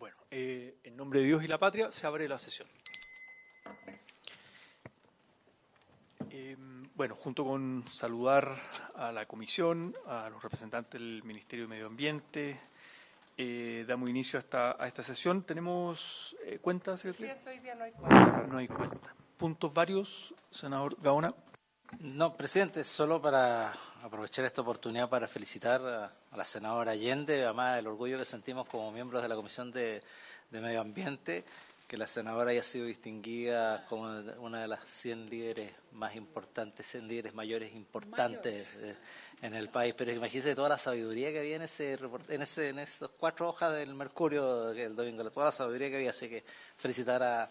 Bueno, en nombre de Dios y la patria se abre la sesión. Bueno, junto con saludar a la comisión, a los representantes del Ministerio de Medio Ambiente, damos inicio a esta sesión. ¿Tenemos cuenta, secretaria? Sí, hoy día no hay cuenta. No hay cuenta. ¿Puntos varios, senador Gaona? No, presidente, solo para aprovechar esta oportunidad para felicitar a la senadora Allende, además el orgullo que sentimos como miembros de la Comisión de Medio Ambiente, que la senadora haya sido distinguida como una de las 100 líderes más importantes, 100 líderes mayores importantes en el país. Pero imagínese toda la sabiduría que había en esas 4 hojas del Mercurio del domingo, toda la sabiduría que había, así que felicitar a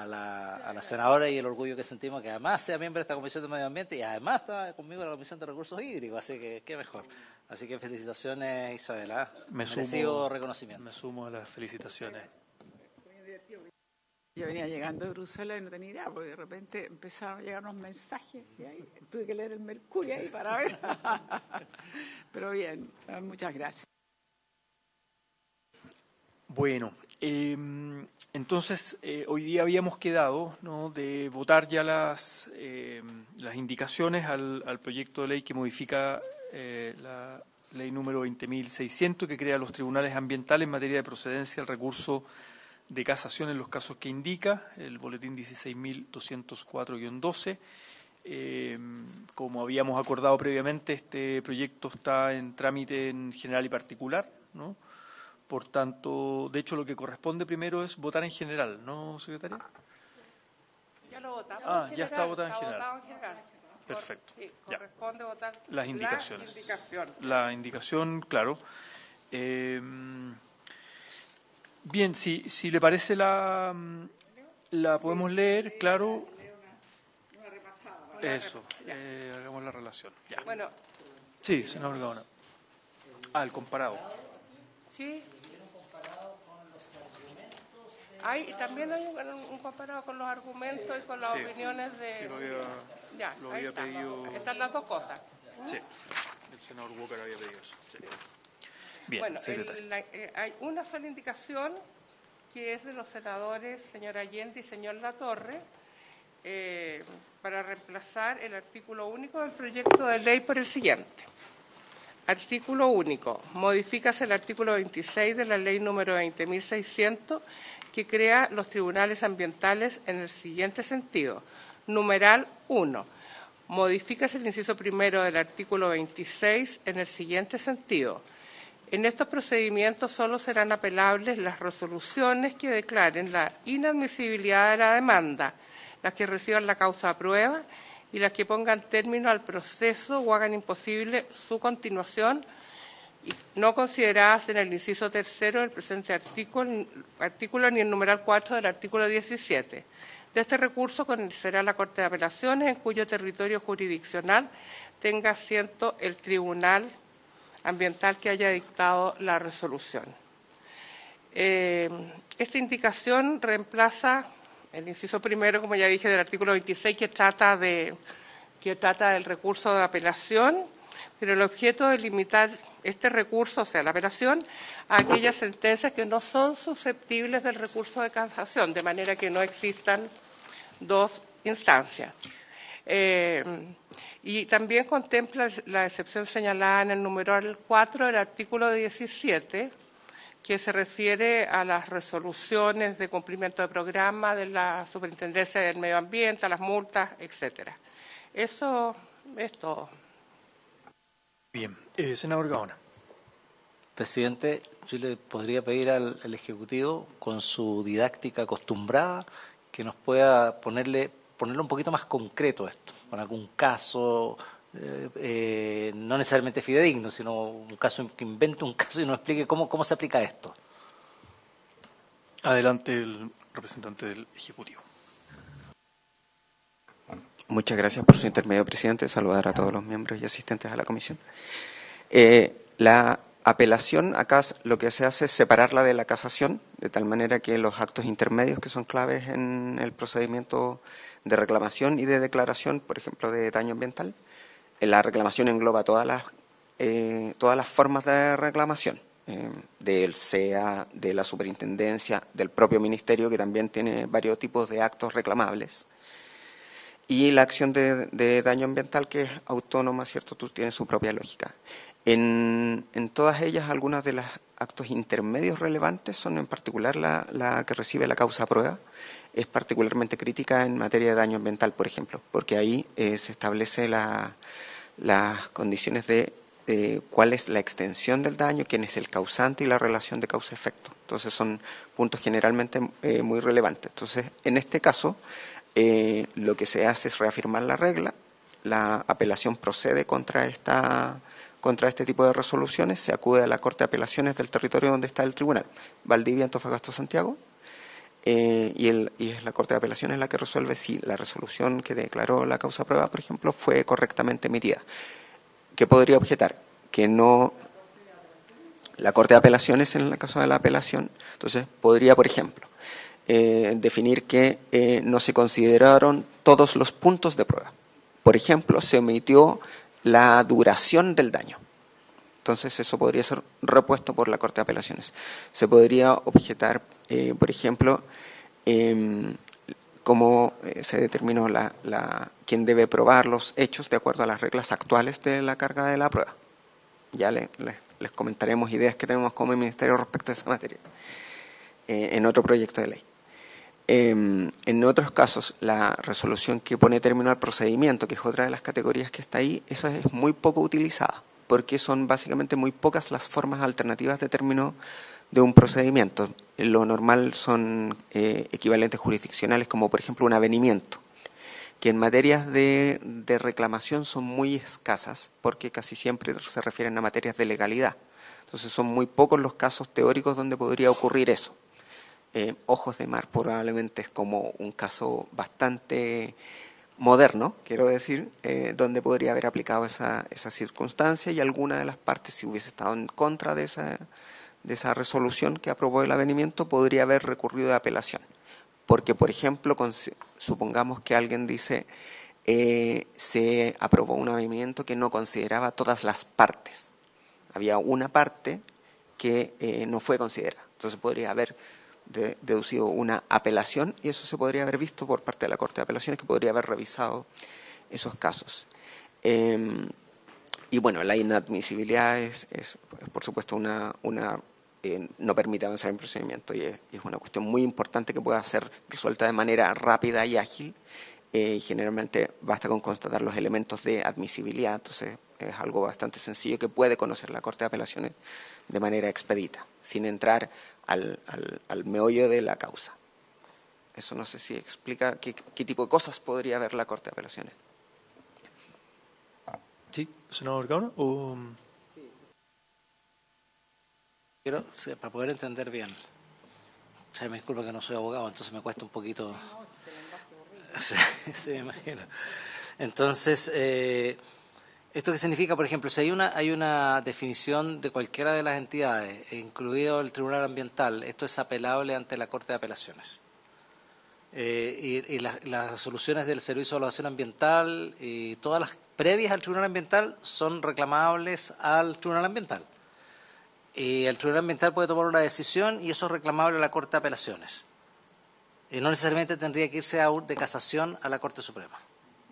la senadora y el orgullo que sentimos que además sea miembro de esta Comisión de Medio Ambiente y además estaba conmigo en la Comisión de Recursos Hídricos, así que qué mejor. Así que felicitaciones, Isabela. Merecido reconocimiento. Me sumo a las felicitaciones. Yo venía llegando de Bruselas y no tenía idea, porque de repente empezaron a llegar unos mensajes y ahí tuve que leer el Mercurio ahí para ver. Pero bien, muchas gracias. Bueno, entonces hoy día habíamos quedado, ¿no?, de votar ya las indicaciones al proyecto de ley que modifica la ley número 20.600 que crea los tribunales ambientales en materia de procedencia al recurso de casación en los casos que indica el boletín 16.204-12. Como habíamos acordado previamente, este proyecto está en trámite en general y particular, ¿no? Por tanto, de hecho, lo que corresponde primero es votar en general, ¿no, secretaria? Ya lo votamos. Ya está votado en general. Votado en general. Perfecto. Sí, corresponde votar las indicaciones. La indicación, claro. Bien, si le parece la podemos leer, claro. Una repasada. Eso, hagamos la relación. Ya. Bueno. Sí, senador Gaona. El comparado. Sí. También hay un comparado con los argumentos y con las opiniones de... Lo había pedido... Están las dos cosas. Sí, el senador Walker había pedido eso. Sí. Bien, bueno, secretario. hay una sola indicación que es de los senadores señor Allende y señor Latorre para reemplazar el artículo único del proyecto de ley por el siguiente. Artículo único. Modifícase el artículo 26 de la ley número 20.600 que crea los tribunales ambientales en el siguiente sentido. Numeral 1. Modifícase el inciso primero del artículo 26 en el siguiente sentido. En estos procedimientos solo serán apelables las resoluciones que declaren la inadmisibilidad de la demanda, las que reciban la causa a prueba y las que pongan término al proceso o hagan imposible su continuación, no consideradas en el inciso tercero del presente artículo ni el numeral 4 del artículo 17. De este recurso conocerá la Corte de Apelaciones, en cuyo territorio jurisdiccional tenga asiento el Tribunal Ambiental que haya dictado la resolución. Esta indicación reemplaza el inciso primero, como ya dije, del artículo 26, que trata del recurso de apelación, pero el objeto es limitar este recurso, o sea, la apelación, a aquellas sentencias que no son susceptibles del recurso de casación, de manera que no existan dos instancias. Y también contempla la excepción señalada en el numeral 4 del artículo 17, que se refiere a las resoluciones de cumplimiento de programa de la Superintendencia del Medio Ambiente, a las multas, etcétera. Eso es todo. Bien. Senador Gaona. Presidente, yo le podría pedir al Ejecutivo, con su didáctica acostumbrada, que nos pueda ponerle un poquito más concreto esto, con algún caso, no necesariamente fidedigno, sino un caso que invente un caso y nos explique cómo se aplica esto. Adelante el representante del Ejecutivo. Muchas gracias por su intermedio, presidente. Saludar a todos los miembros y asistentes a la comisión. La apelación, acá lo que se hace es separarla de la casación, de tal manera que los actos intermedios que son claves en el procedimiento de reclamación y de declaración, por ejemplo, de daño ambiental, la reclamación engloba todas las formas de reclamación. del CEA, de la superintendencia, del propio ministerio, que también tiene varios tipos de actos reclamables. Y la acción de daño ambiental, que es autónoma, ¿cierto? Tiene su propia lógica. En todas ellas, algunos de los actos intermedios relevantes son en particular la que recibe la causa prueba. Es particularmente crítica en materia de daño ambiental, por ejemplo, porque ahí se establece las condiciones de cuál es la extensión del daño, quién es el causante y la relación de causa-efecto. Entonces son puntos generalmente muy relevantes. Entonces, en este caso, lo que se hace es reafirmar la regla, la apelación procede contra este tipo de resoluciones, se acude a la Corte de Apelaciones del territorio donde está el tribunal, Valdivia, Antofagasta, Santiago, y es la Corte de Apelaciones la que resuelve si la resolución que declaró la causa prueba, por ejemplo, fue correctamente emitida. ¿Qué podría objetar? Que no. La Corte de Apelaciones, en el caso de la apelación, entonces podría, por ejemplo, definir que no se consideraron todos los puntos de prueba. Por ejemplo, se omitió la duración del daño. Entonces eso podría ser repuesto por la Corte de Apelaciones. Se podría objetar, por ejemplo, cómo se determinó quién debe probar los hechos de acuerdo a las reglas actuales de la carga de la prueba. Ya les comentaremos ideas que tenemos como Ministerio respecto a esa materia en otro proyecto de ley. En otros casos, la resolución que pone término al procedimiento, que es otra de las categorías que está ahí, esa es muy poco utilizada, porque son básicamente muy pocas las formas alternativas de término de un procedimiento. Lo normal son equivalentes jurisdiccionales, como por ejemplo un avenimiento, que en materias de reclamación son muy escasas, porque casi siempre se refieren a materias de legalidad. Entonces son muy pocos los casos teóricos donde podría ocurrir eso. Ojos de Mar probablemente es como un caso bastante moderno, quiero decir, donde podría haber aplicado esa circunstancia, y alguna de las partes, si hubiese estado en contra de esa resolución que aprobó el avenimiento, podría haber recurrido de apelación. Porque, por ejemplo, supongamos que alguien dice se aprobó un avenimiento que no consideraba todas las partes. Había una parte que no fue considerada. Entonces podría haber deducido una apelación, y eso se podría haber visto por parte de la Corte de Apelaciones, que podría haber revisado esos casos. Y bueno, la inadmisibilidad es por supuesto no permite avanzar en procedimiento, y es una cuestión muy importante que pueda ser resuelta de manera rápida y ágil. Generalmente basta con constatar los elementos de admisibilidad, entonces es algo bastante sencillo que puede conocer la Corte de Apelaciones de manera expedita, sin entrar al meollo de la causa. Eso no sé si explica qué tipo de cosas podría ver la Corte de Apelaciones. Sí, senador Gauna. Sí. Pero para poder entender bien, o sea, me disculpa que no soy abogado, entonces me cuesta un poquito. Sí, me imagino. Entonces, ¿esto qué significa? Por ejemplo, si hay una definición de cualquiera de las entidades, incluido el Tribunal Ambiental, esto es apelable ante la Corte de Apelaciones. Y las resoluciones del Servicio de Evaluación Ambiental y todas las previas al Tribunal Ambiental son reclamables al Tribunal Ambiental. Y el Tribunal Ambiental puede tomar una decisión y eso es reclamable a la Corte de Apelaciones. Y no necesariamente tendría que irse de casación a la Corte Suprema.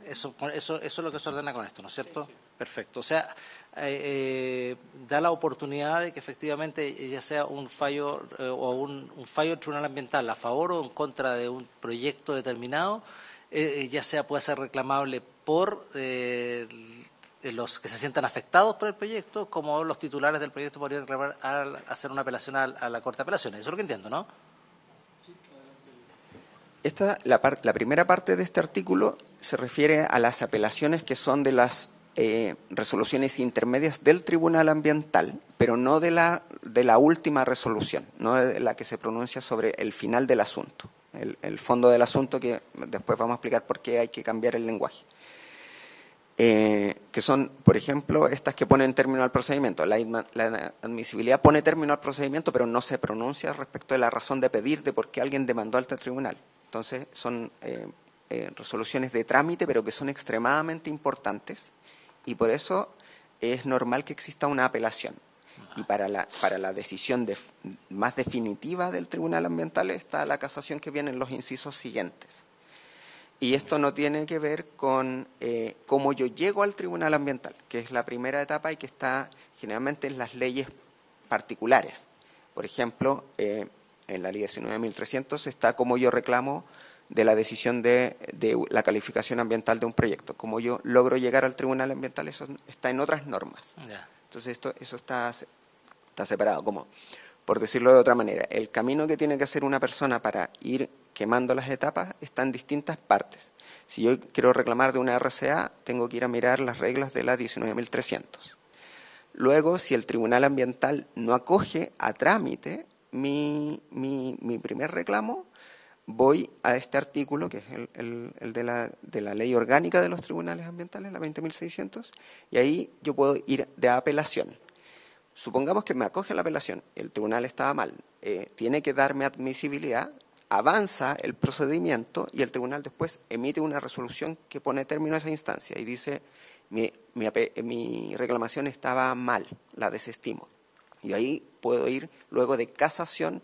Eso es lo que se ordena con esto, ¿no es cierto? Sí. Perfecto. O sea, da la oportunidad de que efectivamente ya sea un fallo o un fallo del Tribunal Ambiental a favor o en contra de un proyecto determinado, ya sea pueda ser reclamable por los que se sientan afectados por el proyecto, como los titulares del proyecto podrían reclamar hacer una apelación a la Corte de Apelaciones. Eso es lo que entiendo, ¿no? La primera parte de este artículo se refiere a las apelaciones que son de las resoluciones intermedias del Tribunal Ambiental, pero no de la última resolución, no de la que se pronuncia sobre el final del asunto, el fondo del asunto, que después vamos a explicar por qué hay que cambiar el lenguaje. Que son, por ejemplo, estas que ponen término al procedimiento. La admisibilidad pone término al procedimiento, pero no se pronuncia respecto de la razón de pedir de por qué alguien demandó al tribunal. Entonces, son resoluciones de trámite, pero que son extremadamente importantes, y por eso es normal que exista una apelación. Y para la decisión más definitiva del Tribunal Ambiental está la casación que viene en los incisos siguientes. Y esto no tiene que ver con cómo yo llego al Tribunal Ambiental, que es la primera etapa y que está generalmente en las leyes particulares. Por ejemplo, en la Ley 19.300 está cómo yo reclamo de la decisión de la calificación ambiental de un proyecto. Cómo yo logro llegar al Tribunal Ambiental, eso está en otras normas. Entonces, eso está separado. Como, por decirlo de otra manera, el camino que tiene que hacer una persona para ir quemando las etapas está en distintas partes. Si yo quiero reclamar de una RCA, tengo que ir a mirar las reglas de la 19.300. Luego, si el Tribunal Ambiental no acoge a trámite mi primer reclamo, voy a este artículo, que es el de la Ley Orgánica de los Tribunales Ambientales, la 20.600, y ahí yo puedo ir de apelación. Supongamos que me acoge la apelación, el tribunal estaba mal, tiene que darme admisibilidad, avanza el procedimiento y el tribunal después emite una resolución que pone término a esa instancia y dice mi reclamación estaba mal, la desestimo. Y ahí puedo ir luego de casación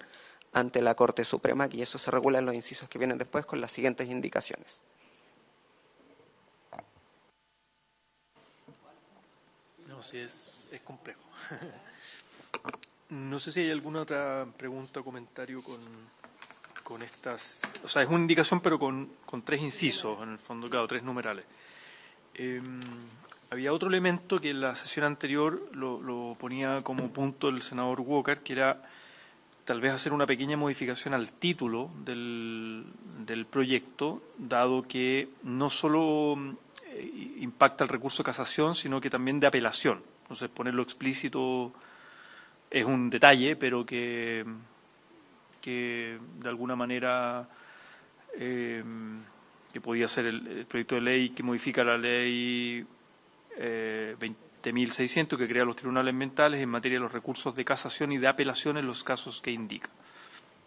ante la Corte Suprema, y eso se regula en los incisos que vienen después con las siguientes indicaciones. No, sí, es complejo. No sé si hay alguna otra pregunta o comentario con estas. O sea, es una indicación, pero con 3 incisos, en el fondo, claro, 3 numerales. Había otro elemento que en la sesión anterior lo ponía como punto el senador Walker, que era tal vez hacer una pequeña modificación al título del proyecto, dado que no solo impacta el recurso de casación, sino que también de apelación. Entonces, ponerlo explícito es un detalle, pero que de alguna manera que podía ser el proyecto de ley que modifica la ley 20.600, que crea los tribunales ambientales en materia de los recursos de casación y de apelación en los casos que indica.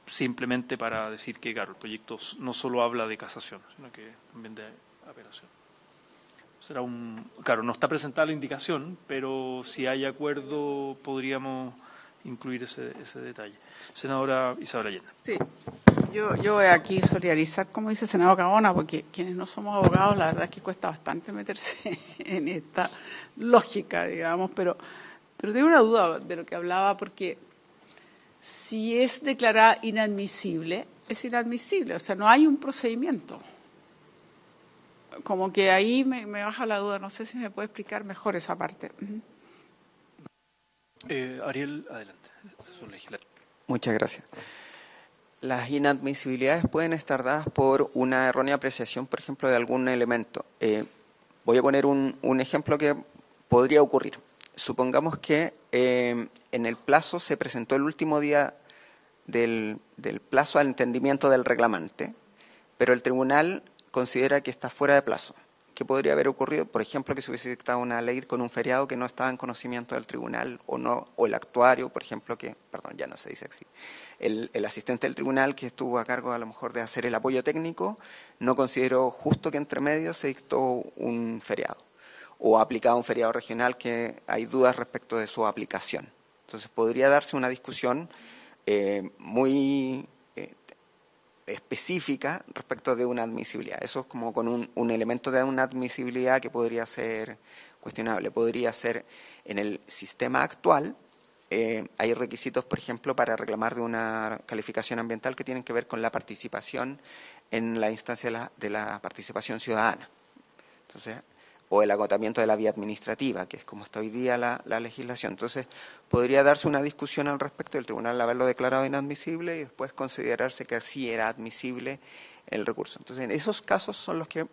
Simplemente para decir que, claro, el proyecto no solo habla de casación, sino que también de apelación. Claro, no está presentada la indicación, pero si hay acuerdo podríamos incluir ese detalle. Senadora Isabel Allende. Sí, yo voy aquí a solidarizar, como dice el senador Gaona, porque quienes no somos abogados, la verdad es que cuesta bastante meterse en esta lógica, digamos, pero tengo una duda de lo que hablaba, porque si es declarada inadmisible, es inadmisible, o sea, no hay un procedimiento. Como que ahí me baja la duda, no sé si me puede explicar mejor esa parte. Ariel, adelante, asesor legislativo. Muchas gracias. Las inadmisibilidades pueden estar dadas por una errónea apreciación, por ejemplo, de algún elemento. Voy a poner un ejemplo que podría ocurrir. Supongamos que en el plazo se presentó el último día del plazo al entendimiento del reclamante, pero el tribunal considera que está fuera de plazo. ¿Qué podría haber ocurrido? Por ejemplo, que se hubiese dictado una ley con un feriado que no estaba en conocimiento del tribunal, o el actuario, por ejemplo, ya no se dice así, el asistente del tribunal que estuvo a cargo a lo mejor de hacer el apoyo técnico, no consideró justo que entre medio se dictó un feriado, o ha aplicado un feriado regional que hay dudas respecto de su aplicación. Entonces podría darse una discusión muy específica respecto de una admisibilidad. Eso es como con un elemento de una admisibilidad que podría ser cuestionable. Podría ser en el sistema actual, hay requisitos, por ejemplo, para reclamar de una calificación ambiental que tienen que ver con la participación en la instancia de la participación ciudadana. Entonces, o el agotamiento de la vía administrativa, que es como está hoy día la legislación. Entonces, podría darse una discusión al respecto del tribunal haberlo declarado inadmisible y después considerarse que así era admisible el recurso. Entonces, en esos casos son los que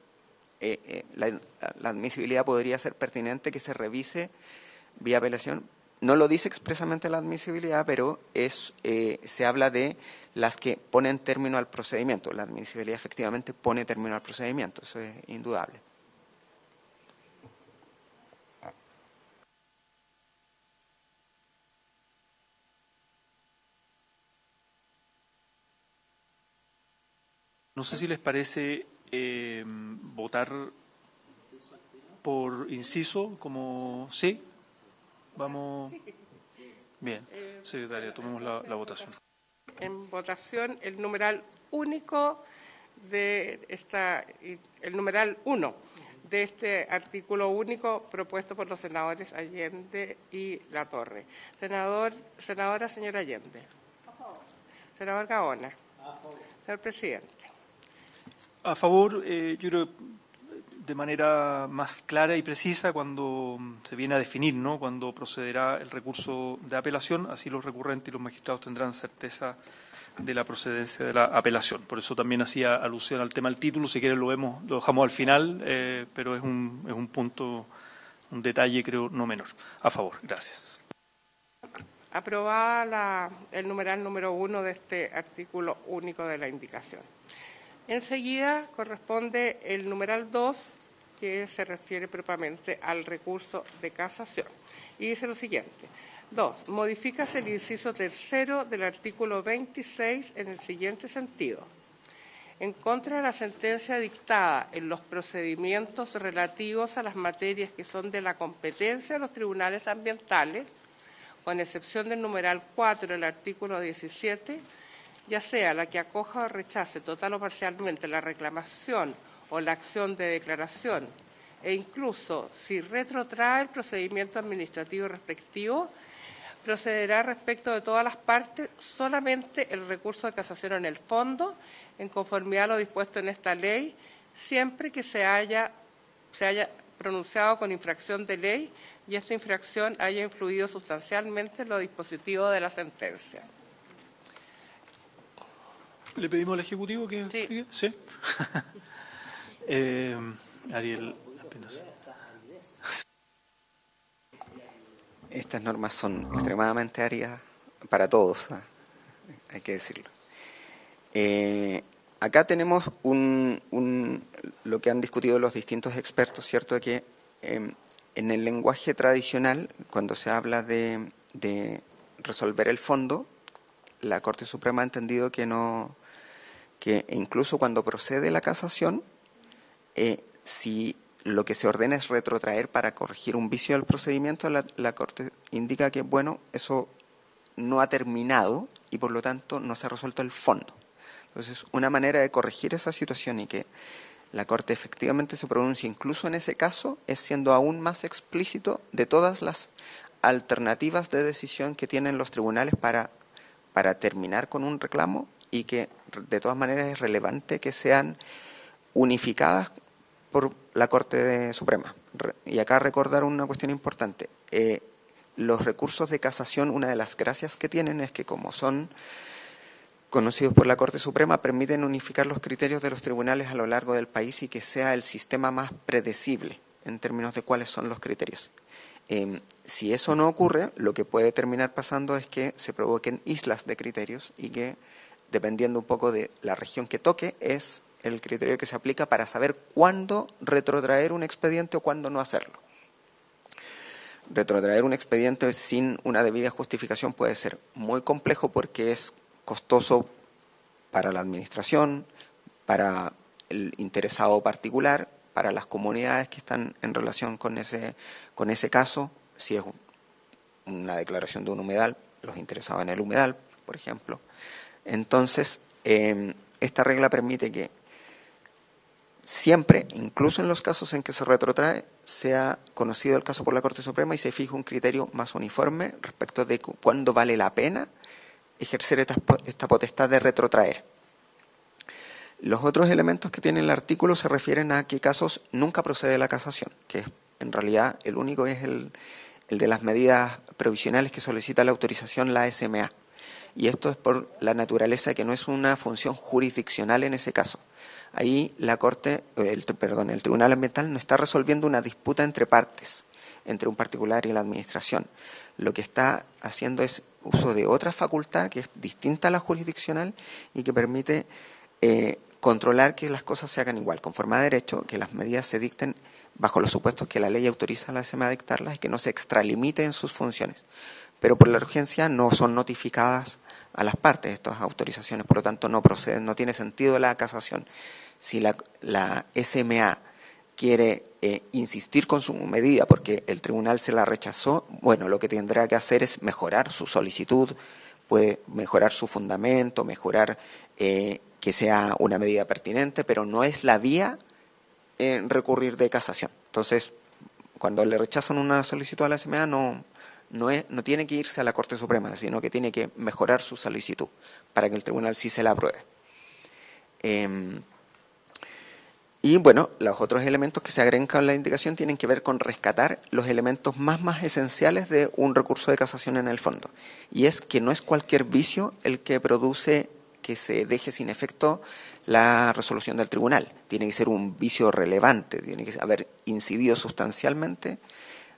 la admisibilidad podría ser pertinente que se revise vía apelación. No lo dice expresamente la admisibilidad, pero se habla de las que ponen término al procedimiento. La admisibilidad efectivamente pone término al procedimiento, eso es indudable. No sé si les parece votar por inciso, como sí. Vamos. Bien, secretaria, tomemos la votación. En votación el numeral único de el numeral 1 de este artículo único propuesto por los senadores Allende y Latorre. Senadora señora Allende. Senador Gaona. Señor presidente. A favor, yo creo, de manera más clara y precisa cuando se viene a definir, ¿no?, cuando procederá el recurso de apelación, así los recurrentes y los magistrados tendrán certeza de la procedencia de la apelación. Por eso también hacía alusión al tema del título, si quieren lo dejamos al final, pero es un punto, un detalle creo no menor. A favor, gracias. Aprobada el numeral número 1 de este artículo único de la indicación. Enseguida corresponde el numeral 2, que se refiere propiamente al recurso de casación. Y dice lo siguiente. 2. Modifícase el inciso 3 del artículo 26 en el siguiente sentido. En contra de la sentencia dictada en los procedimientos relativos a las materias que son de la competencia de los tribunales ambientales, con excepción del numeral 4 del artículo 17, ya sea la que acoja o rechace total o parcialmente la reclamación o la acción de declaración, e incluso si retrotrae el procedimiento administrativo respectivo, procederá respecto de todas las partes solamente el recurso de casación en el fondo, en conformidad a lo dispuesto en esta ley, siempre que se haya pronunciado con infracción de ley y esta infracción haya influido sustancialmente en los dispositivos de la sentencia. ¿Le pedimos al Ejecutivo que explique? Sí. Ariel, apenas. Estas normas son extremadamente áridas para todos, hay que decirlo. Acá tenemos lo que han discutido los distintos expertos, ¿cierto? Que en el lenguaje tradicional, cuando se habla de resolver el fondo, la Corte Suprema ha entendido que incluso cuando procede la casación, si lo que se ordena es retrotraer para corregir un vicio del procedimiento, la Corte indica que, bueno, eso no ha terminado y por lo tanto no se ha resuelto el fondo. Entonces, una manera de corregir esa situación y que la Corte efectivamente se pronuncie incluso en ese caso es siendo aún más explícito de todas las alternativas de decisión que tienen los tribunales para terminar con un reclamo y que de todas maneras es relevante que sean unificadas por la Corte Suprema. Y acá recordar una cuestión importante. Los recursos de casación, una de las gracias que tienen es que como son conocidos por la Corte Suprema, permiten unificar los criterios de los tribunales a lo largo del país y que sea el sistema más predecible en términos de cuáles son los criterios. Si eso no ocurre, lo que puede terminar pasando es que se provoquen islas de criterios y que, dependiendo un poco de la región que toque, es el criterio que se aplica para saber cuándo retrotraer un expediente o cuándo no hacerlo. Retrotraer un expediente sin una debida justificación puede ser muy complejo porque es costoso para la administración, para el interesado particular, para las comunidades que están en relación con ese caso, si es una declaración de un humedal, los interesados en el humedal, por ejemplo. Entonces, esta regla permite que siempre, incluso en los casos en que se retrotrae, sea conocido el caso por la Corte Suprema y se fije un criterio más uniforme respecto de cuándo vale la pena ejercer esta potestad de retrotraer. Los otros elementos que tiene el artículo se refieren a qué casos nunca procede la casación, que en realidad el único es el de las medidas provisionales que solicita la autorización la SMA. Y esto es por la naturaleza que no es una función jurisdiccional en ese caso. Ahí el Tribunal Ambiental no está resolviendo una disputa entre partes, entre un particular y la administración. Lo que está haciendo es uso de otra facultad que es distinta a la jurisdiccional y que permite controlar que las cosas se hagan igual, conforme a derecho, que las medidas se dicten bajo los supuestos que la ley autoriza a la SMA a dictarlas y que no se extralimite en sus funciones. Pero por la urgencia no son notificadas a las partes estas autorizaciones, por lo tanto no proceden, no tiene sentido la casación. Si la SMA quiere insistir con su medida porque el tribunal se la rechazó, bueno, lo que tendrá que hacer es mejorar su solicitud, puede mejorar su fundamento, mejorar que sea una medida pertinente, pero no es la vía recurrir de casación. Entonces, cuando le rechazan una solicitud a la CMA, no tiene que irse a la Corte Suprema, sino que tiene que mejorar su solicitud para que el tribunal sí se la apruebe. Y bueno, los otros elementos que se agregan con la indicación tienen que ver con rescatar los elementos más esenciales de un recurso de casación en el fondo. Y es que no es cualquier vicio el que produce que se deje sin efecto la resolución del tribunal. Tiene que ser un vicio relevante, tiene que haber incidido sustancialmente.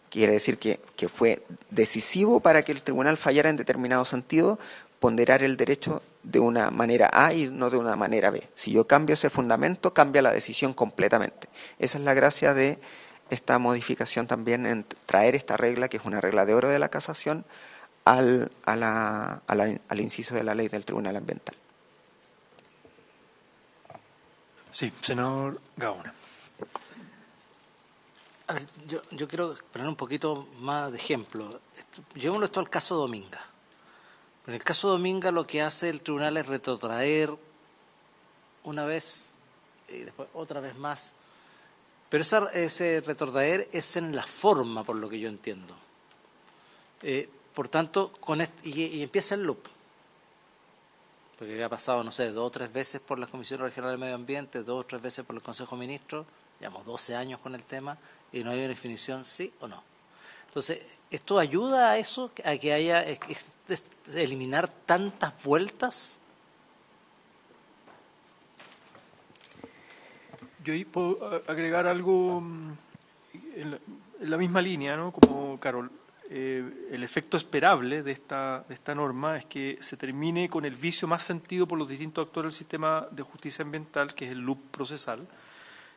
Quiere decir que fue decisivo para que el tribunal fallara en determinado sentido, ponderar el derecho de una manera A y no de una manera B. Si yo cambio ese fundamento, cambia la decisión completamente. Esa es la gracia de esta modificación también, en traer esta regla, que es una regla de oro de la casación, al inciso de la ley del Tribunal Ambiental. Sí, senador Gaona. A ver, yo quiero poner un poquito más de ejemplo. Llevémoslo esto al caso Dominga. En el caso Dominga lo que hace el tribunal es retrotraer una vez y después otra vez más. Pero ese retrotraer es en la forma, por lo que yo entiendo. Por tanto, y empieza el loop. Porque ha pasado, no sé, 2 o 3 veces por la Comisión Regional de Medio Ambiente, 2 o 3 veces por el Consejo de Ministros, llevamos 12 años con el tema y no hay una definición sí o no. Entonces, ¿esto ayuda a eso, a que haya eliminar tantas vueltas? Yo ahí puedo agregar algo en la misma línea, ¿no? Como Carol, el efecto esperable de esta norma es que se termine con el vicio más sentido por los distintos actores del sistema de justicia ambiental, que es el loop procesal,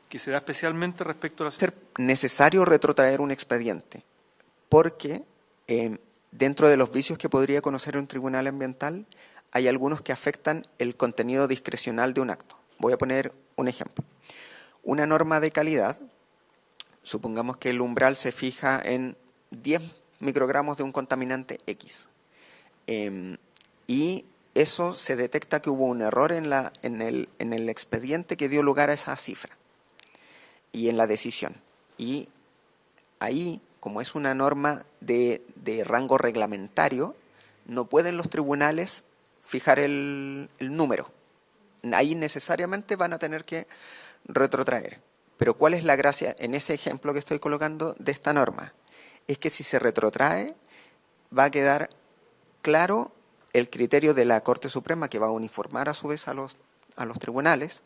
que se da especialmente respecto a la... Es necesario retrotraer un expediente, porque dentro de los vicios que podría conocer un tribunal ambiental, hay algunos que afectan el contenido discrecional de un acto. Voy a poner un ejemplo. Una norma de calidad, supongamos que el umbral se fija en 10 microgramos de un contaminante X. Y eso se detecta que hubo un error en el expediente que dio lugar a esa cifra y en la decisión. Y ahí, como es una norma de rango reglamentario, no pueden los tribunales fijar el número. Ahí necesariamente van a tener que retrotraer. Pero ¿cuál es la gracia en ese ejemplo que estoy colocando de esta norma? Es que si se retrotrae, va a quedar claro el criterio de la Corte Suprema, que va a uniformar a su vez a los tribunales,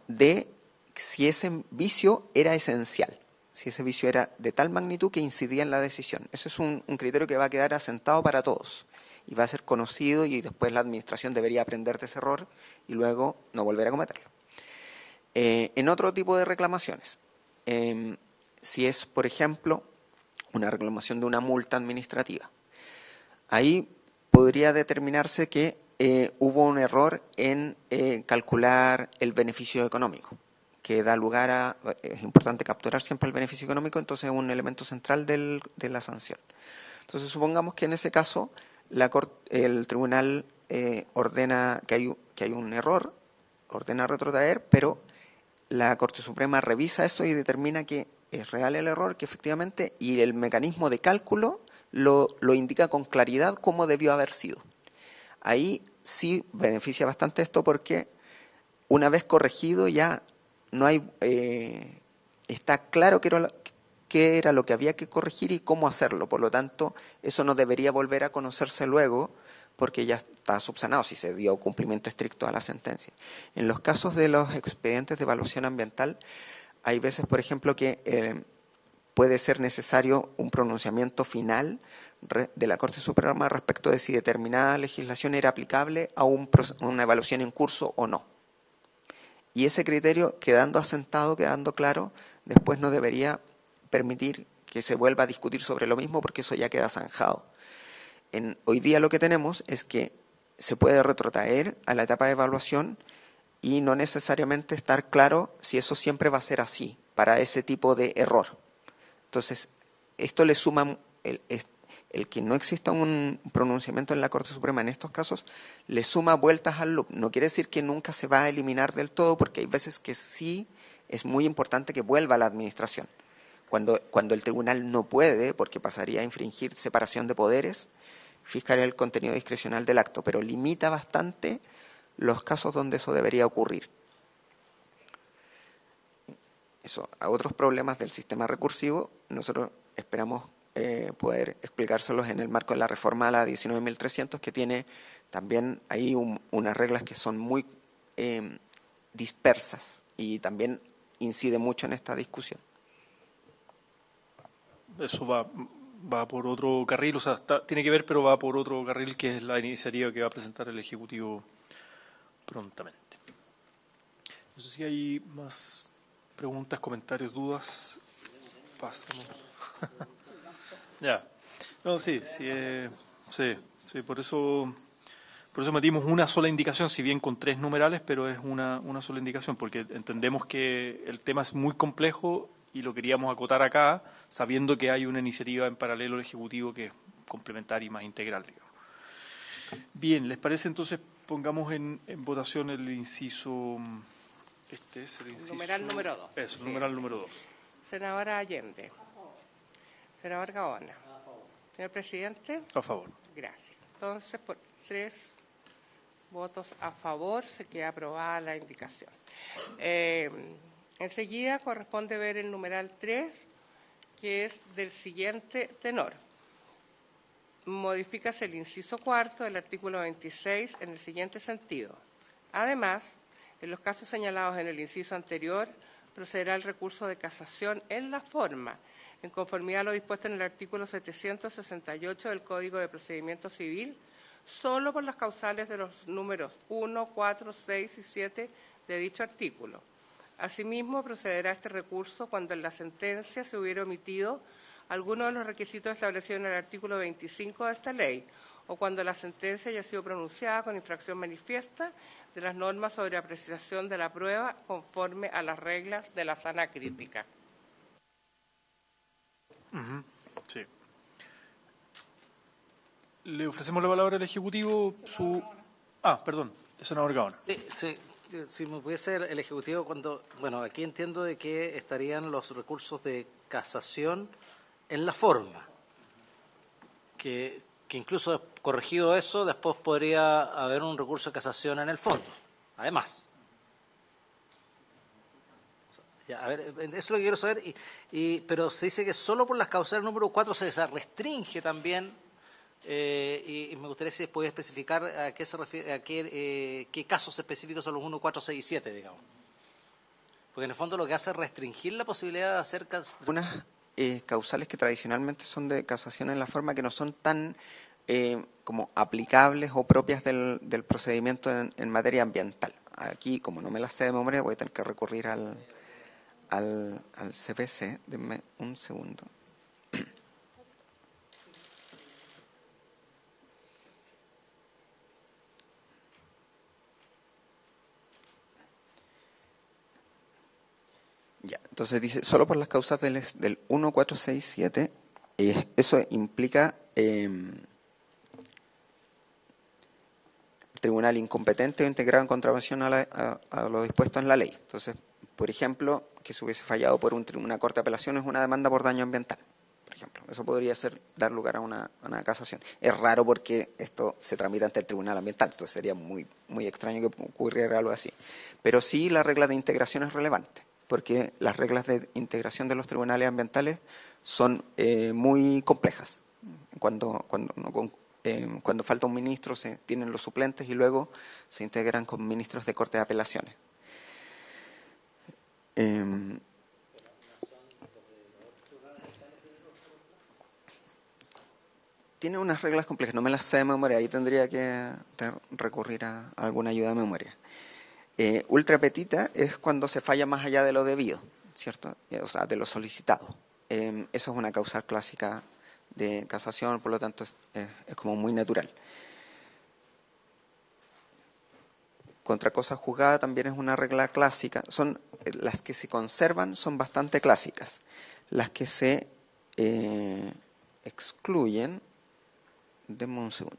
de si ese vicio era esencial, si ese vicio era de tal magnitud que incidía en la decisión. Ese es un criterio que va a quedar asentado para todos y va a ser conocido, y después la Administración debería aprender de ese error y luego no volver a cometerlo. En otro tipo de reclamaciones, si es, por ejemplo, una reclamación de una multa administrativa, ahí podría determinarse que hubo un error en calcular el beneficio económico, que da lugar a, es importante capturar siempre el beneficio económico, entonces es un elemento central de la sanción. Entonces supongamos que en ese caso el tribunal ordena que hay un error, ordena retrotraer, pero la Corte Suprema revisa eso y determina que es real el error, que efectivamente, y el mecanismo de cálculo lo indica con claridad cómo debió haber sido. Ahí sí beneficia bastante esto, porque una vez corregido ya no hay, está claro qué era lo que había que corregir y cómo hacerlo. Por lo tanto, eso no debería volver a conocerse luego, porque ya está subsanado si se dio cumplimiento estricto a la sentencia. En los casos de los expedientes de evaluación ambiental, hay veces, por ejemplo, que puede ser necesario un pronunciamiento final de la Corte Suprema respecto de si determinada legislación era aplicable a una evaluación en curso o no. Y ese criterio, quedando asentado, quedando claro, después no debería permitir que se vuelva a discutir sobre lo mismo, porque eso ya queda zanjado. Hoy día lo que tenemos es que se puede retrotraer a la etapa de evaluación y no necesariamente estar claro si eso siempre va a ser así. para ese tipo de error. Entonces, esto le suma, el que no exista un pronunciamiento en la Corte Suprema en estos casos, le suma vueltas al loop. No quiere decir que nunca se va a eliminar del todo, porque hay veces que sí es muy importante que vuelva a la administración. Cuando el tribunal no puede, porque pasaría a infringir separación de poderes, fijaría el contenido discrecional del acto, pero limita bastante los casos donde eso debería ocurrir. Eso, a otros problemas del sistema recursivo, nosotros esperamos poder explicárselos en el marco de la reforma a la 19.300, que tiene también ahí unas reglas que son muy dispersas y también incide mucho en esta discusión. Eso va por otro carril, o sea, tiene que ver, pero va por otro carril, que es la iniciativa que va a presentar el Ejecutivo prontamente. No sé si hay más preguntas, comentarios, dudas. Pasamos. Ya. No, sí, por eso metimos una sola indicación, si bien con 3 numerales, pero es una sola indicación, porque entendemos que el tema es muy complejo y lo queríamos acotar acá, sabiendo que hay una iniciativa en paralelo al Ejecutivo que es complementaria y más integral, digamos. Bien, ¿les parece entonces pongamos en votación el inciso? Este es el inciso. Numeral número 2. Eso, sí. Numeral número 2. Senadora Allende. Senador Gaona. Señor presidente. A favor. Gracias. Entonces, por 3 votos a favor, se queda aprobada la indicación. Enseguida corresponde ver el numeral 3, que es del siguiente tenor. Modifícase el inciso 4 del artículo 26 en el siguiente sentido. Además, en los casos señalados en el inciso anterior, procederá el recurso de casación en la forma, en conformidad a lo dispuesto en el artículo 768 del Código de Procedimiento Civil, solo por las causales de los números 1, 4, 6 y 7 de dicho artículo. Asimismo, procederá este recurso cuando en la sentencia se hubiera omitido alguno de los requisitos establecidos en el artículo 25 de esta ley, o cuando la sentencia haya sido pronunciada con infracción manifiesta de las normas sobre apreciación de la prueba conforme a las reglas de la sana crítica. Sí. Le ofrecemos la palabra al Ejecutivo. Perdón, senador Gaona. Sí. Si me pudiese el Ejecutivo, bueno, aquí entiendo de que estarían los recursos de casación en la forma, que incluso corregido eso, después podría haber un recurso de casación en el fondo, además. Ya, a ver, eso es lo que quiero saber, pero se dice que solo por las causales número 4 se restringe también. Y me gustaría si puede especificar a qué se refiere, a qué casos específicos son los 1, 4, 6 y 7, digamos. Porque en el fondo lo que hace es restringir la posibilidad de hacer unas causales que tradicionalmente son de casación en la forma, que no son tan como aplicables o propias del procedimiento en materia ambiental. Aquí, como no me las sé de memoria, voy a tener que recurrir al CPC. Denme un segundo. Ya, entonces dice, solo por las causales del 1, 4, 6, 7, eso implica tribunal incompetente o integrado en contravención a lo dispuesto en la ley. Entonces, por ejemplo, que se hubiese fallado por una corte de apelaciones una demanda por daño ambiental, por ejemplo. Eso podría dar lugar a una casación. Es raro porque esto se tramita ante el tribunal ambiental, entonces sería muy, muy extraño que ocurriera algo así. Pero sí la regla de integración es relevante, porque las reglas de integración de los tribunales ambientales son muy complejas. Cuando falta un ministro, se tienen los suplentes y luego se integran con ministros de Corte de Apelaciones. Tiene unas reglas complejas, no me las sé de memoria, ahí tendría que recurrir a alguna ayuda de memoria. Ultra petita es cuando se falla más allá de lo debido, ¿cierto? O sea, de lo solicitado. Eso es una causal clásica de casación, por lo tanto es como muy natural. Contra cosa juzgada también es una regla clásica. Son las que se conservan son bastante clásicas. Las que se excluyen, denme un segundo.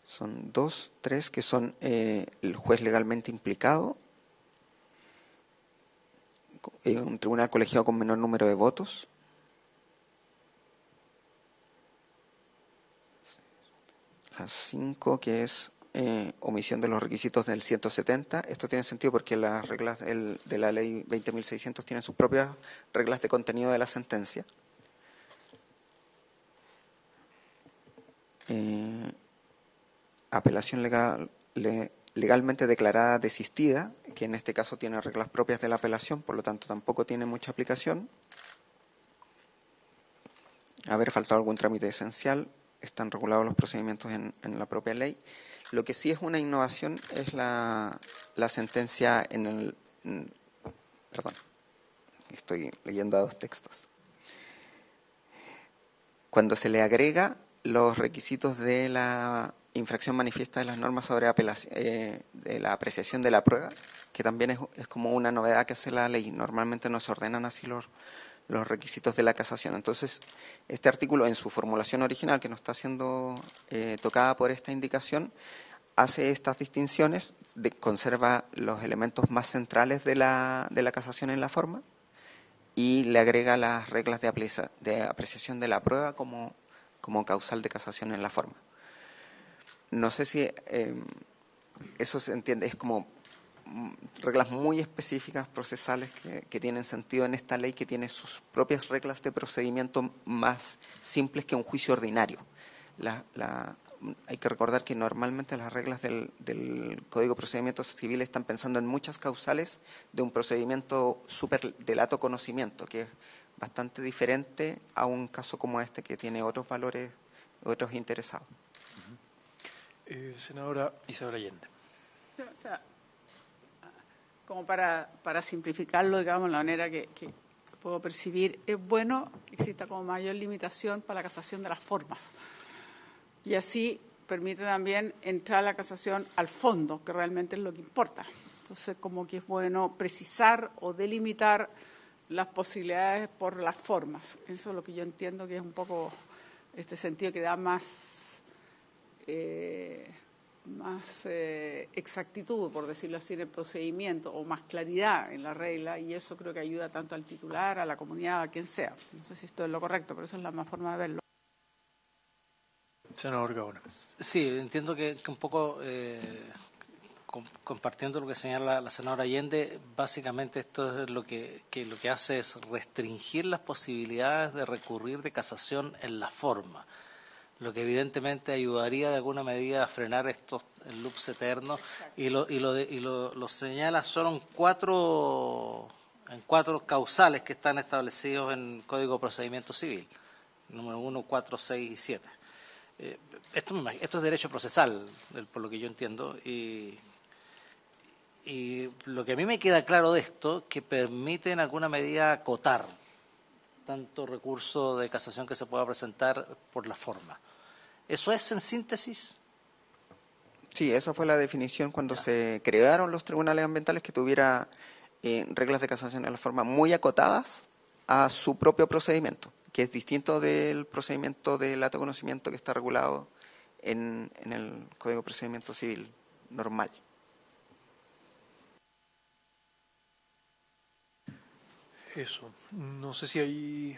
Son 2, 3 que son el juez legalmente implicado, un tribunal colegiado con menor número de votos, la 5 que es omisión de los requisitos del 170. Esto tiene sentido porque las reglas de la ley 20.600 tienen sus propias reglas de contenido de la sentencia. Apelación legalmente declarada desistida, que en este caso tiene reglas propias de la apelación, por lo tanto tampoco tiene mucha aplicación. Haber faltado algún trámite esencial, están regulados los procedimientos en la propia ley. Lo que sí es una innovación es la sentencia perdón, estoy leyendo a dos textos. Cuando se le agrega los requisitos de la infracción manifiesta de las normas sobre de la apreciación de la prueba, que también es como una novedad que hace la ley. Normalmente no se ordenan así los requisitos de la casación. Entonces, este artículo en su formulación original, que no está siendo tocada por esta indicación, hace estas distinciones, conserva los elementos más centrales de la casación en la forma y le agrega las reglas de apreciación de la prueba como causal de casación en la forma. No sé si eso se entiende, es como reglas muy específicas procesales que tienen sentido en esta ley, que tiene sus propias reglas de procedimiento más simples que un juicio ordinario. Hay que recordar que normalmente las reglas del Código de Procedimientos Civiles están pensando en muchas causales de un procedimiento súper de lato conocimiento, que es bastante diferente a un caso como este que tiene otros valores, otros interesados. Senadora Isabel Allende. O sea, como para simplificarlo, digamos, la manera que puedo percibir, es bueno que exista como mayor limitación para la casación de las formas. Y así permite también entrar a la casación al fondo, que realmente es lo que importa. Entonces, como que es bueno precisar o delimitar las posibilidades por las formas. Eso es lo que yo entiendo que es un poco este sentido que da más exactitud, por decirlo así, en el procedimiento, o más claridad en la regla, y eso creo que ayuda tanto al titular, a la comunidad, a quien sea. No sé si esto es lo correcto, pero esa es la más forma de verlo. Senador Gaona. Sí, entiendo que un poco, compartiendo lo que señala la senadora Allende, básicamente esto es lo que hace es restringir las posibilidades de recurrir de casación en la forma, lo que evidentemente ayudaría de alguna medida a frenar estos loops eternos. Y lo señala solo en cuatro causales que están establecidos en el Código de Procedimiento Civil, número 1, 4, 6 y 7. Esto es derecho procesal, por lo que yo entiendo, y lo que a mí me queda claro de esto, que permite en alguna medida acotar tanto recurso de casación que se pueda presentar por la forma. ¿Eso es en síntesis? Sí, esa fue la definición cuando se crearon los tribunales ambientales, que tuviera reglas de casación en la forma muy acotadas a su propio procedimiento, que es distinto del procedimiento del lato conocimiento que está regulado en el Código de Procedimiento Civil normal. Eso. No sé si hay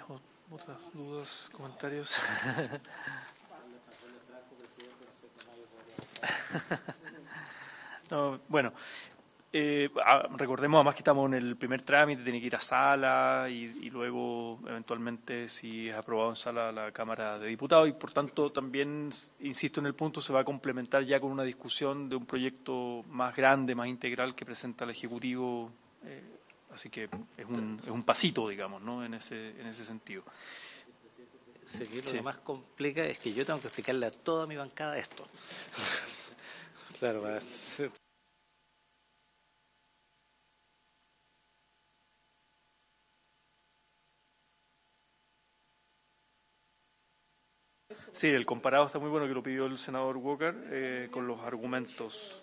otras dudas, comentarios. No, bueno, recordemos además que estamos en el primer trámite, tiene que ir a sala y luego eventualmente, si es aprobado en sala, a la Cámara de Diputados, y por tanto también, insisto en el punto, se va a complementar ya con una discusión de un proyecto más grande, más integral que presenta el Ejecutivo, así que es un pasito, digamos, ¿no? en ese sentido. Sí, lo que más complica es que yo tengo que explicarle a toda mi bancada esto. Claro, sí. Sí, el comparado está muy bueno, que lo pidió el senador Walker, con los argumentos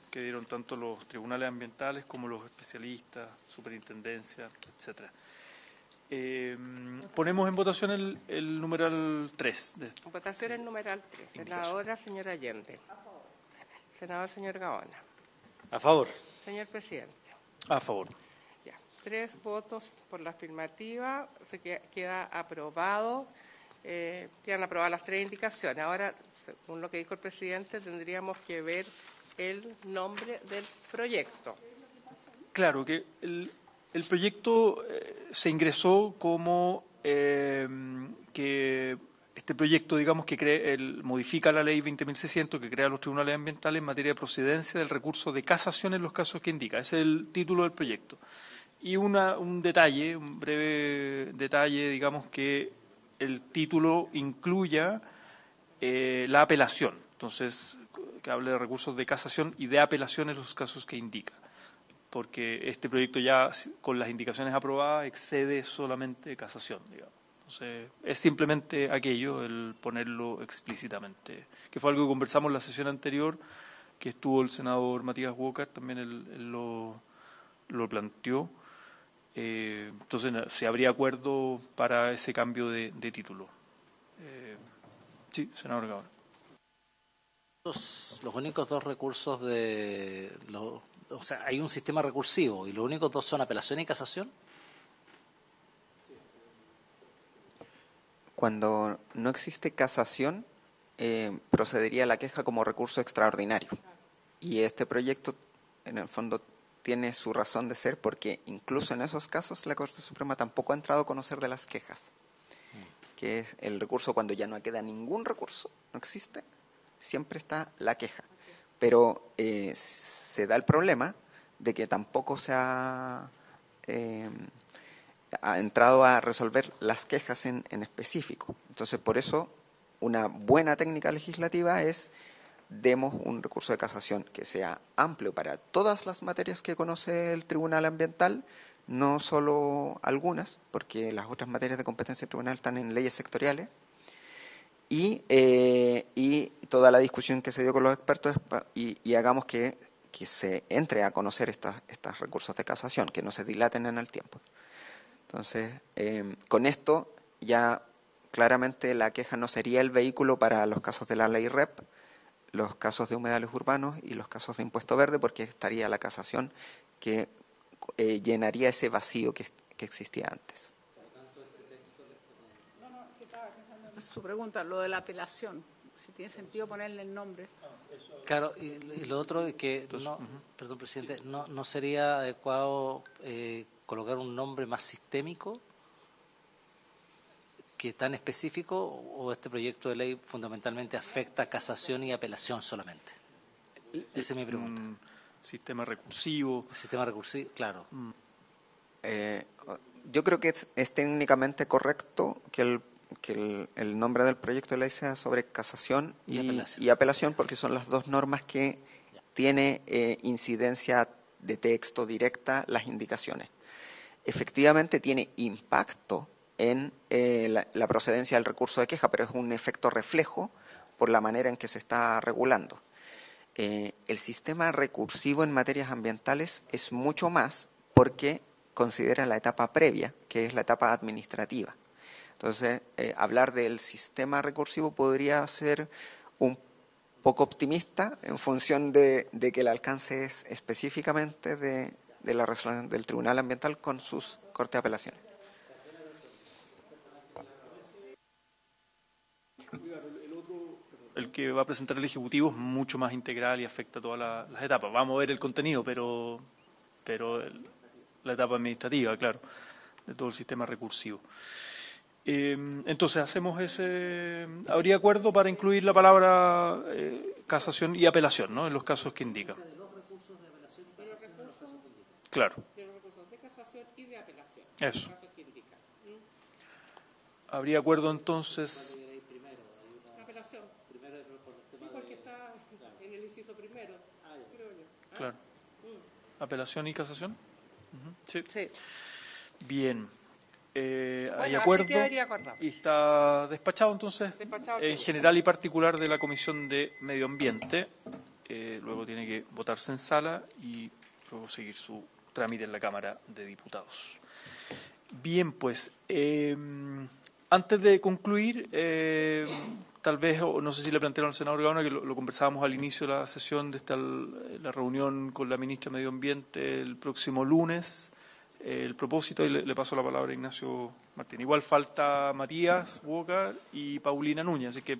que dieron tanto los tribunales ambientales como los especialistas, superintendencia, etcétera. Ponemos en votación el numeral 3. Votación en numeral 3. Senadora señora Allende. Senador señor Gaona. A favor. Señor presidente. A favor. Ya. 3 votos por la afirmativa. Se queda aprobado. Quedan aprobadas las 3 indicaciones. Ahora, según lo que dijo el presidente, tendríamos que ver el nombre del proyecto. Claro, que el proyecto se ingresó como que este proyecto, digamos, que modifica la ley 20.600 que crea los tribunales ambientales en materia de procedencia del recurso de casación en los casos que indica. Ese es el título del proyecto. Y un detalle, un breve detalle, digamos, que el título incluya la apelación. Entonces, que hable de recursos de casación y de apelación en los casos que indica. Porque este proyecto ya, con las indicaciones aprobadas, excede solamente casación, digamos. Entonces, es simplemente aquello, el ponerlo explícitamente, que fue algo que conversamos en la sesión anterior, que estuvo el senador Matías Walker, también él lo planteó. Entonces, si habría acuerdo para ese cambio de título. Sí, senador Gaona. Los únicos 2 recursos o sea, hay un sistema recursivo y los únicos 2 son apelación y casación. Cuando no existe casación, procedería la queja como recurso extraordinario. Y este proyecto, en el fondo, tiene su razón de ser porque incluso en esos casos la Corte Suprema tampoco ha entrado a conocer de las quejas. Que es el recurso cuando ya no queda ningún recurso, no existe, siempre está la queja. Pero se da el problema de que tampoco se ha entrado a resolver las quejas en específico. Entonces, por eso, una buena técnica legislativa es demos un recurso de casación que sea amplio para todas las materias que conoce el Tribunal Ambiental, no solo algunas, porque las otras materias de competencia del Tribunal están en leyes sectoriales, y toda la discusión que se dio con los expertos y hagamos que se entre a conocer estos recursos de casación, que no se dilaten en el tiempo. Entonces, con esto ya claramente la queja no sería el vehículo para los casos de la ley REP, los casos de humedales urbanos y los casos de impuesto verde, porque estaría la casación que llenaría ese vacío que existía antes. Su pregunta, lo de la apelación, si tiene sentido ponerle el nombre. Claro, y lo otro es que, perdón, presidente, ¿no sería adecuado colocar un nombre más sistémico que tan específico, o este proyecto de ley fundamentalmente afecta casación y apelación solamente? Esa es mi pregunta. Sistema recursivo. Sistema recursivo, claro. Yo creo que es técnicamente correcto que el nombre del proyecto de ley sea sobre casación y apelación, porque son las 2 normas que tiene incidencia de texto directa las indicaciones. Efectivamente tiene impacto en la procedencia del recurso de queja, pero es un efecto reflejo por la manera en que se está regulando. El sistema recursivo en materias ambientales es mucho más porque considera la etapa previa, que es la etapa administrativa. Entonces, hablar del sistema recursivo podría ser un poco optimista en función de que el alcance es específicamente de la resolución del Tribunal Ambiental con sus cortes de apelaciones. El que va a presentar el Ejecutivo es mucho más integral y afecta todas las etapas. Vamos a ver el contenido, pero la etapa administrativa, claro, de todo el sistema recursivo. Entonces, hacemos ¿habría acuerdo para incluir la palabra casación y apelación, ¿no?, en los casos que indica? Claro. De los recursos de casación y de apelación. Eso. Casos que indican. ¿Habría acuerdo entonces? Apelación. Sí, porque está en el inciso primero, creo yo. Claro. ¿Apelación y casación? Sí. Sí. Bien. hay así acuerdo quedaría acordado. y está despachado entonces Despachado en todo. general y particular de la Comisión de Medio Ambiente. Luego tiene que votarse en sala y luego seguir su trámite en la Cámara de Diputados. Bien, pues antes de concluir, tal vez, o no sé si le plantearon al senador Gaona, que lo conversábamos al inicio de la sesión de la reunión con la ministra de Medio Ambiente el próximo lunes, el propósito, y le paso la palabra a Ignacio Martín. Igual falta Matías Boca y Paulina Núñez, así que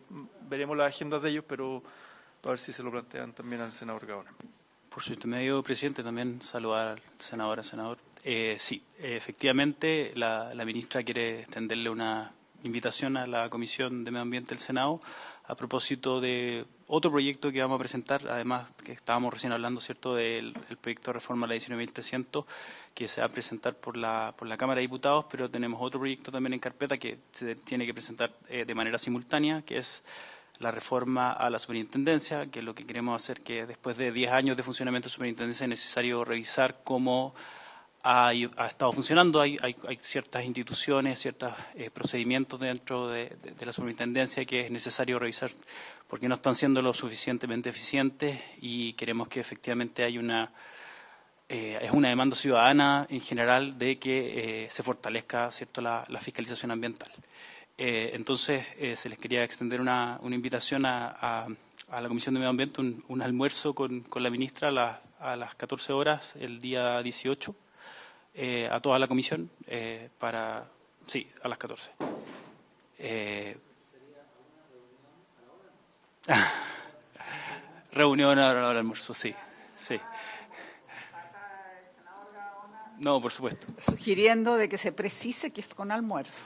veremos las agendas de ellos, pero para ver si se lo plantean también al senador Gaona. Por su intermedio, presidente, también saludar al senador. Sí, efectivamente, la ministra quiere extenderle una invitación a la Comisión de Medio Ambiente del Senado a propósito de otro proyecto que vamos a presentar, además que estábamos recién hablando, ¿cierto?, del proyecto de reforma a la 19.300 que se va a presentar por la Cámara de Diputados, pero tenemos otro proyecto también en carpeta que se tiene que presentar de manera simultánea, que es la reforma a la superintendencia, que es lo que queremos hacer, que después de 10 años de funcionamiento de superintendencia es necesario revisar cómo ha estado funcionando. Hay ciertas instituciones, ciertos procedimientos dentro de la superintendencia que es necesario revisar porque no están siendo lo suficientemente eficientes y queremos que efectivamente hay es una demanda ciudadana en general de que se fortalezca, ¿cierto?, la fiscalización ambiental. Entonces, se les quería extender una invitación a la Comisión de Medio Ambiente, un almuerzo con la ministra a las 14 horas el día 18, a toda la comisión, sí, a las 14. Reunión a la hora del almuerzo, sí. No, por supuesto. Sugiriendo de que se precise que es con almuerzo.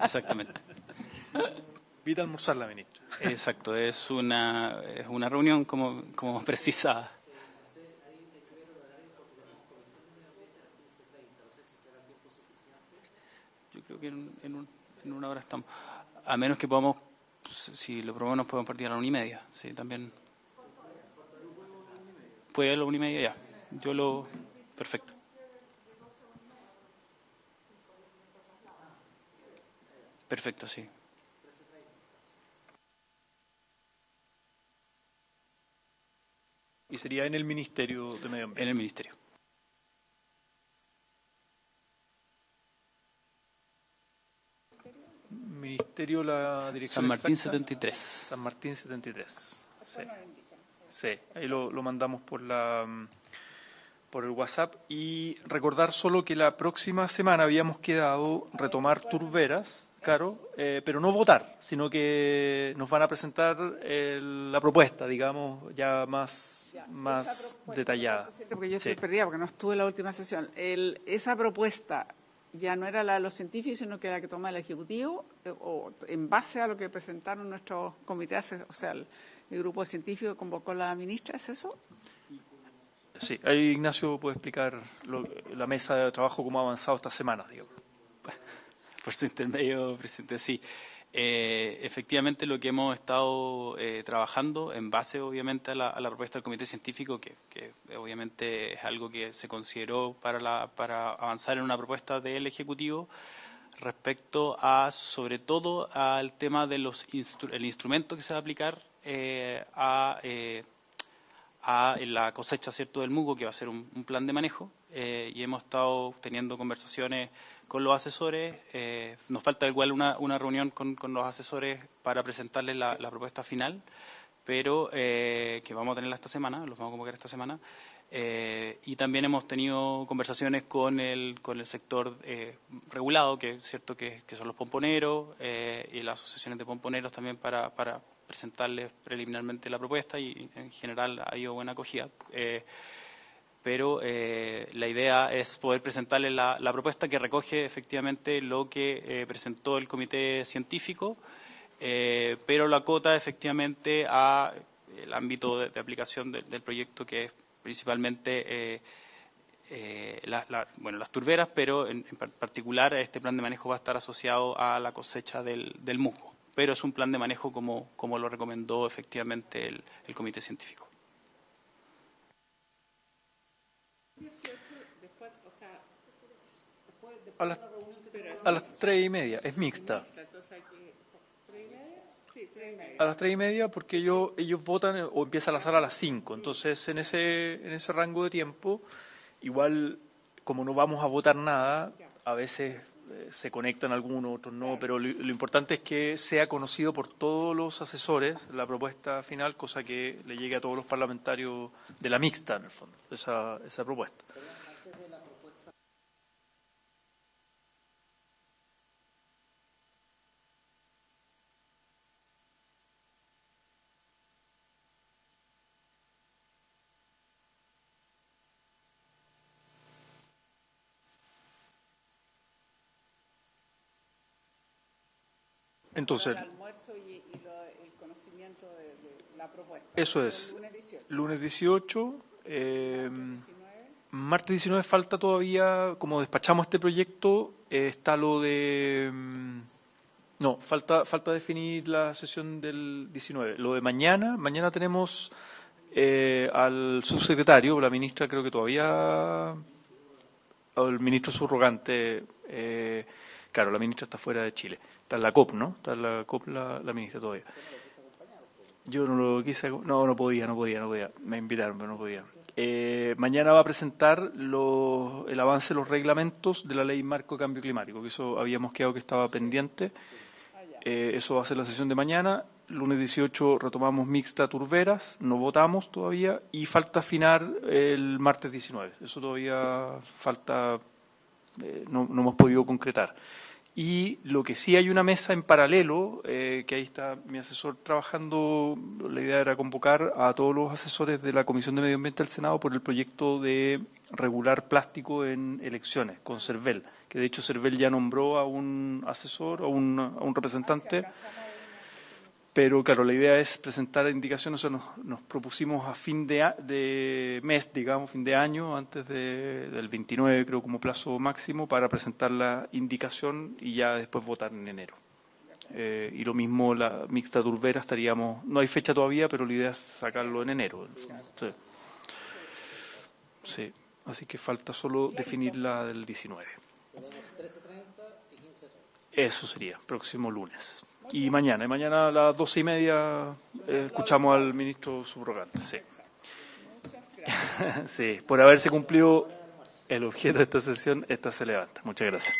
Exactamente. Invita a almorzar la ministra. Exacto, es una reunión como precisa. Yo creo que en una hora estamos. A menos que podamos, si lo probamos, nos podemos partir a la 1:30. Sí, también. ¿Puede a la 1:30? Ya. Perfecto. Perfecto, sí. Y sería en el Ministerio de Medio Ambiente. En el Ministerio. Ministerio, la dirección San Martín exacta. 73. San Martín 73. Sí, ahí lo mandamos por el WhatsApp. Y recordar solo que la próxima semana habíamos quedado retomar Turberas, claro, pero no votar, sino que nos van a presentar la propuesta, digamos, ya más detallada. Porque yo estoy Sí. perdida, porque no estuve en la última sesión. Esa propuesta ya no era la de los científicos, sino que la que toma el Ejecutivo, o en base a lo que presentaron nuestros comités, o sea, el grupo de científicos convocó la ministra, ¿es eso? Sí, ahí Ignacio puede explicar la mesa de trabajo cómo ha avanzado esta semana, digo. Por su intermedio, presidente, sí. Efectivamente, lo que hemos estado trabajando, en base, obviamente, a la propuesta del Comité Científico, que obviamente es algo que se consideró para avanzar en una propuesta del Ejecutivo, respecto a, sobre todo, al tema de el instrumento que se va a aplicar a la cosecha, ¿cierto?, del musgo, que va a ser un plan de manejo, y hemos estado teniendo conversaciones con los asesores. Nos falta igual una reunión con los asesores para presentarles la propuesta final, pero que vamos a tenerla esta semana, los vamos a convocar esta semana. Y también hemos tenido conversaciones con el sector regulado, que es cierto que son los pomponeros y las asociaciones de pomponeros también para presentarles preliminarmente la propuesta, y en general ha habido buena acogida. Pero la idea es poder presentarles la propuesta que recoge efectivamente lo que presentó el Comité Científico, pero la acota efectivamente a el ámbito de aplicación del proyecto, que es principalmente las turberas, pero en particular este plan de manejo va a estar asociado a la cosecha del musgo. Pero es un plan de manejo como lo recomendó efectivamente el Comité Científico. A las 3:30, es mixta. A las 3:30 porque ellos votan o empieza la sala a las 5. Entonces, en ese rango de tiempo, igual, como no vamos a votar nada, a veces se conectan algunos, otros no, pero lo importante es que sea conocido por todos los asesores la propuesta final, cosa que le llegue a todos los parlamentarios de la mixta, en el fondo, esa propuesta. Entonces, el almuerzo y el conocimiento de la propuesta. eso es. El Lunes 18, martes 19 falta todavía, como despachamos este proyecto, está lo de... No, falta definir la sesión del 19. Lo de mañana tenemos al subsecretario, la ministra creo que todavía... O el ministro subrogante, claro, la ministra está fuera de Chile. Está en la COP, ¿no? Está en la COP la ministra todavía. Yo no lo quise, no podía. Me invitaron, pero no podía. Mañana va a presentar el avance de los reglamentos de la Ley Marco de Cambio Climático, que eso habíamos quedado que estaba pendiente. Eso va a ser la sesión de mañana. Lunes 18 retomamos mixta Turberas, no votamos todavía, y falta afinar el martes 19. Eso todavía falta, no hemos podido concretar. Y lo que sí hay una mesa en paralelo, que ahí está mi asesor trabajando, la idea era convocar a todos los asesores de la Comisión de Medio Ambiente del Senado por el proyecto de regular plástico en elecciones, con CERVEL, que de hecho CERVEL ya nombró a un asesor, a un representante, pero claro, la idea es presentar indicaciones, o sea, nos propusimos a fin de mes, digamos, fin de año, antes del 29 creo como plazo máximo, para presentar la indicación y ya después votar en enero. Y lo mismo la mixta Turbera estaríamos, no hay fecha todavía, pero la idea es sacarlo en enero. Sí, así que falta solo definir la del 19. Eso sería, próximo lunes. Y mañana a las 12:30 escuchamos al ministro subrogante. Sí. Sí, por haberse cumplido el objeto de esta sesión, esta se levanta. Muchas gracias.